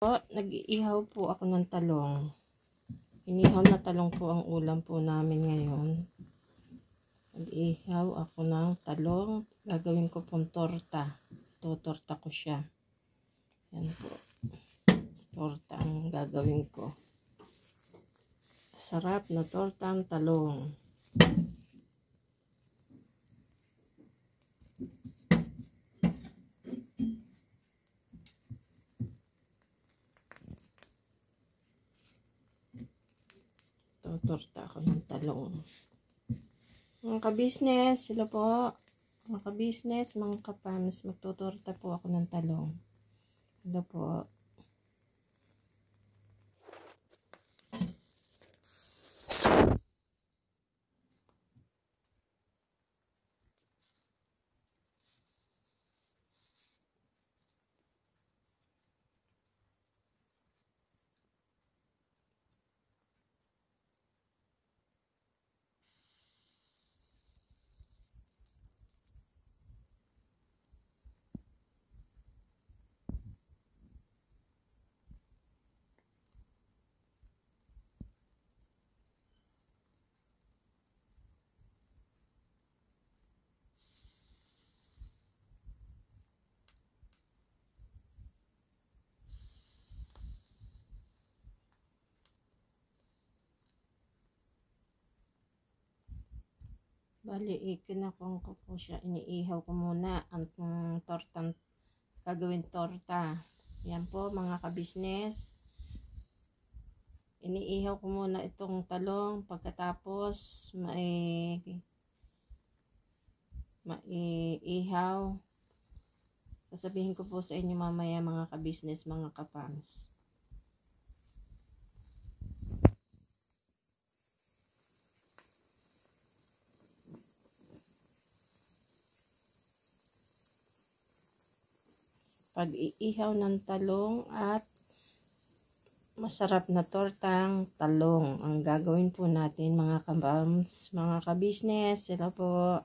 Nag-iihaw po ako ng talong. Inihaw na talong po ang ulam po namin ngayon. Nag-iihaw ako ng talong. Gagawin ko pong torta. Tutorta ko siya. Yan po. Torta ang gagawin ko. Sarap na torta ang talong. Tutorta ako ng talong. Mga ka-business, sila po. Mga ka-business, mga ka-pams, magtutorta po ako ng talong. Sila po. Bali, ikinakong ko po siya. Iniihaw ko muna ang tortang gagawin torta. Yan po mga ka-business. Iniihaw ko muna itong talong. Pagkatapos, maiihaw. Sasabihin ko po sa inyo mamaya mga ka-business, mga ka-pams. Pag-iihaw ng talong at masarap na tortang talong ang gagawin po natin mga kabams, mga ka-business. Sila po.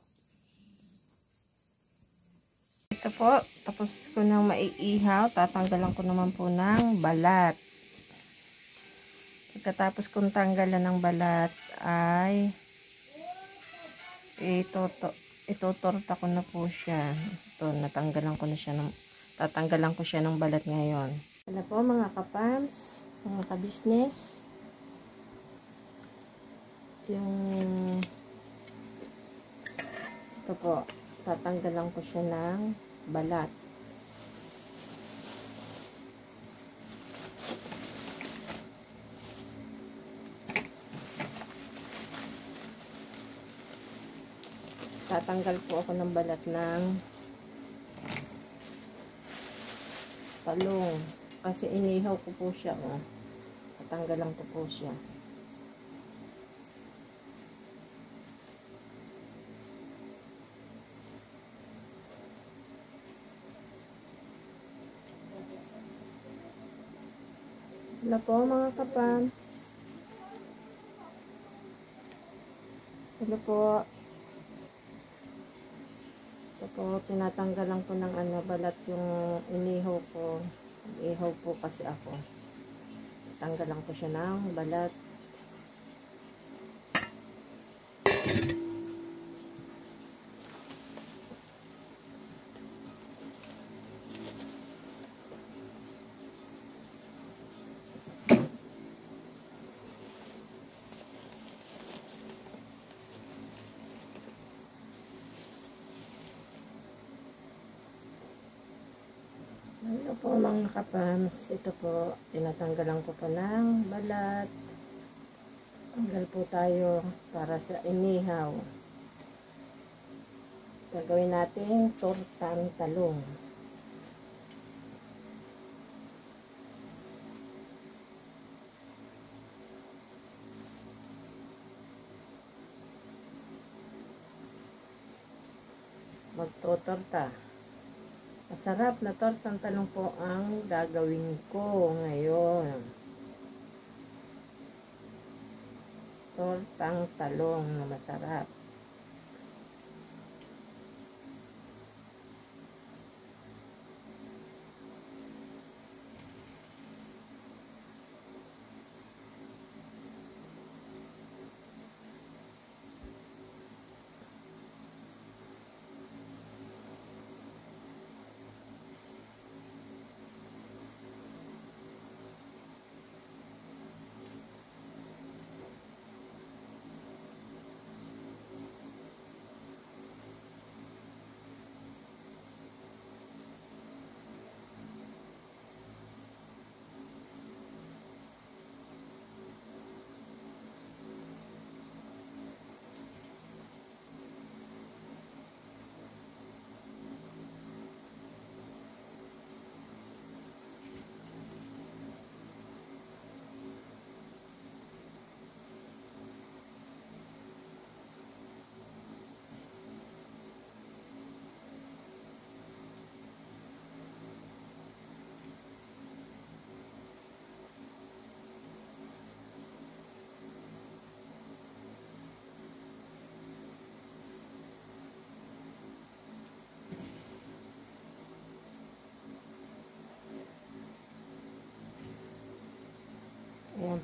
Ito po, tapos ko nang maiihaw, tatanggalan ko naman po ng balat. Pagkatapos kong tanggalan ng balat ay itutorta ko na po siya. Ito, natanggalan ko na siya tatanggalan ko siya ng balat ngayon. Wala po mga kapams, mga ka-business. Ito po, tatanggalan ko siya ng balat. Tatanggal po ako ng balat ng talong kasi inihaw ko po siya, oh. Tatanggalan ko po siya. Wala po mga kapams. Wala po. Ito po, tinatanggalan ko ng balat yung inihaw ko. Ihaw po kasi ako. Tanggalan ko siya ng balat. Ito po mga kapams, ito po, tinatanggalan ko po ng balat. Tanggal po tayo para sa inihaw. Gagawin natin tortang talong. Magtotorta. Masarap na tortang talong po ang gagawin ko ngayon. Tortang talong na masarap.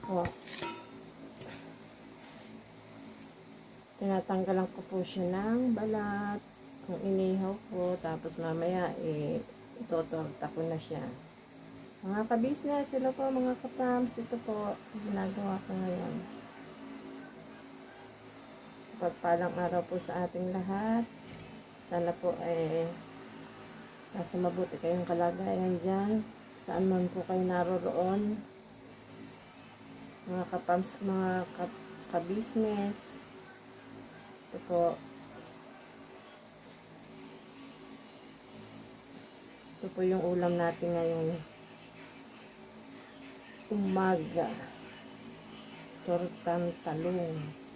po. Tinatanggalan ko po siya ng balat. Kung inihaw po, tapos mamaya itotorta ko na siya. Mga ka-business, hello po mga ka-prams. Ito po, ginagawa ko ngayon. Pagpalang araw po sa ating lahat. Sana po nasa mabuti kayong kalagayan dyan. Saan man po kayo naroroon. Mga ka-prams, mga ka-business. Ito po. Ito po yung ulam natin ngayon. Umaga. Tortang talong.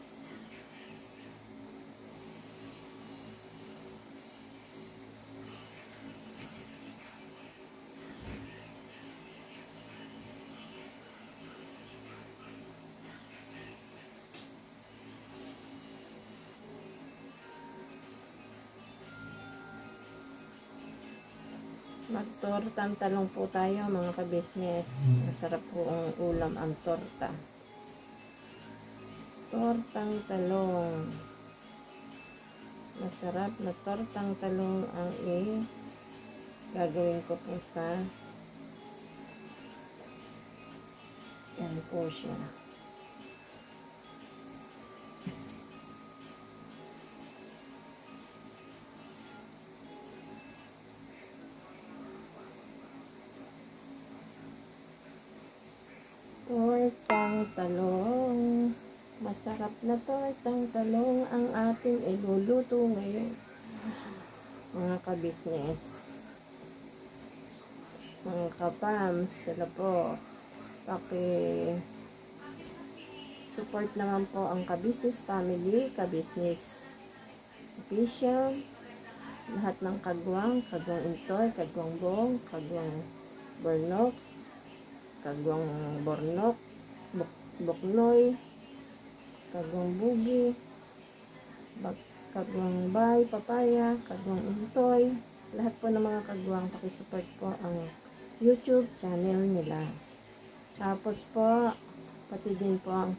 Magtortang talong po tayo mga ka-business. Masarap po ang ulam ang torta. Tortang talong. Masarap na tortang talong ang gagawin ko po sa yan po siya. Tortang talong. Masarap na tortang talong ang ating iluluto ngayon. Mga ka-business. Mga ka-pams. Sila po. Support naman po ang ka-business family, ka-business official. Lahat ng kagwang, kagwang intoy, kagwang bong, kagwang burnok, kagwang bornok, buknoy, kagwang bugi, kagwang bay, papaya, kagwang intoy. Lahat po ng mga kagwang, pakisupport po ang YouTube channel nila. Tapos po, pati din po ang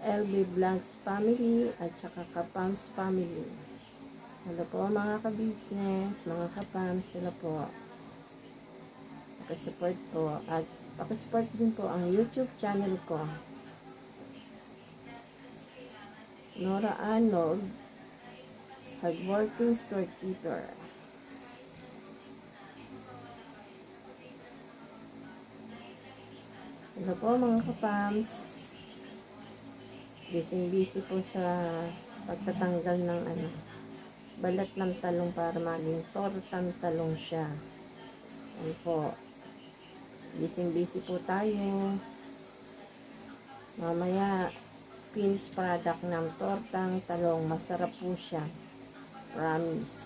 LB Vlogs family at saka Kapams family. Hello po mga ka-business, mga kapams, sila po. Pakisupport po at pakisupport din po ang YouTube channel ko. Nora Arnold, hardworking storekeeper. Hello po mga kapams. Busy po sa pagtatanggal ng balat ng talong para maging tortang talong siya. Ayan po. Busy po tayo. Mamaya, finished product ng tortang talong. Masarap po siya. Promise.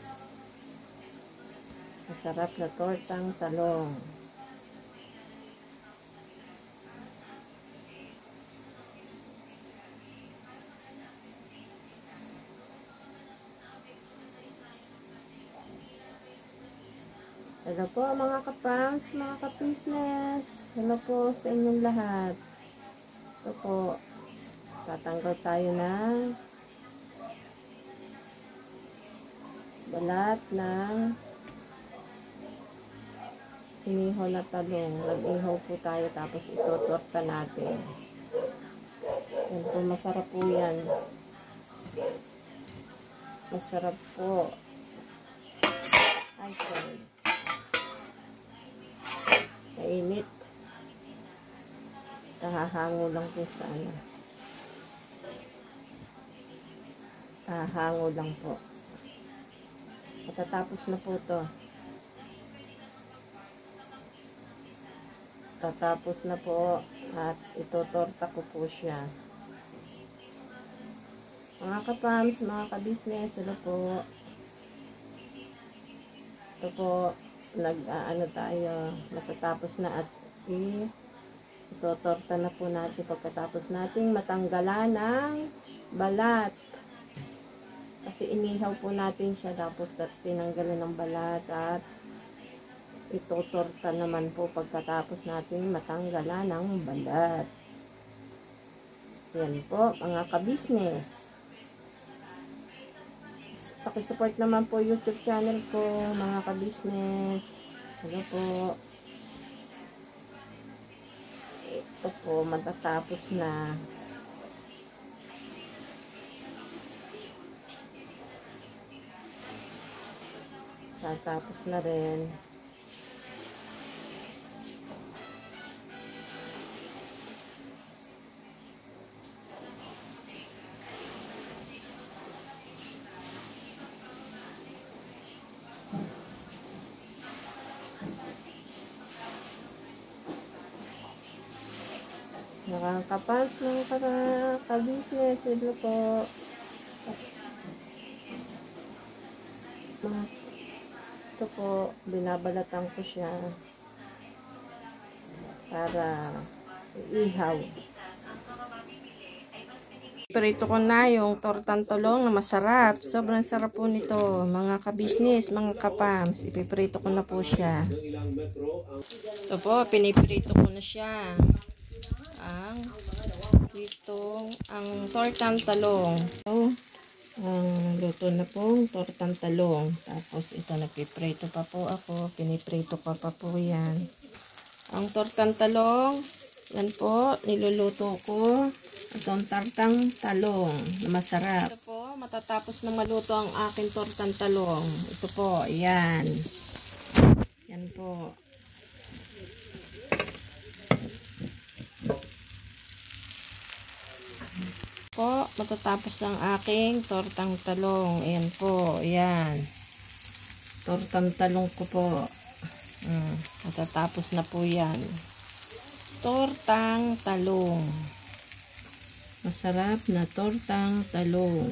Masarap na tortang talong. Hello po mga kapams, mga ka-business. Hello po sa inyong lahat. Ito po, tatanggal tayo ng balat ng inihaw na talong. Nag-ihaw po tayo tapos itotorta natin. Yan po, masarap po yan. Masarap po. Ay, sorry. Mainit. Kahahango lang po sa kahahango lang po. Matatapos na po to. Tatapos na po at itotorta ko po siya. Mga kapams, mga ka-business, hello po. Ito po, tayo, matatapos na at itotorta na po natin pagkatapos nating matanggalan ng balat. Kasi inihaw po natin siya tapos tinanggalan ng balat at itotorta naman po pagkatapos natin matanggalan ng balat. Yan po mga ka-business. Pakisupport naman po YouTube channel ko mga ka-business. Hello po. Ito po matatapos na. Tatapos na rin. Nakakapas ng ka-business. Ito po. Ito po, binabalatan ko siya para ihaw. Prito ko na yung tortang talong na masarap. Sobrang sarap po nito, mga ka-business, mga kapams. Ipiprito ko na po siya. Ito po, piniprito ko na siya. Ang tortang talong. Luto na pong tortang talong. Tapos ito napiprito pa po ako. Piniprito pa po yan. Ang tortang talong, yan po, niluluto ko. Itong tortang talong na masarap. Ito po, matatapos na maluto ang aking tortang talong. Ito po, yan. Yan po. Po, matatapos ang aking tortang talong. Ayan po, ayan. Tortang talong ko po. Matatapos na po yan. Tortang talong. Masarap na tortang talong.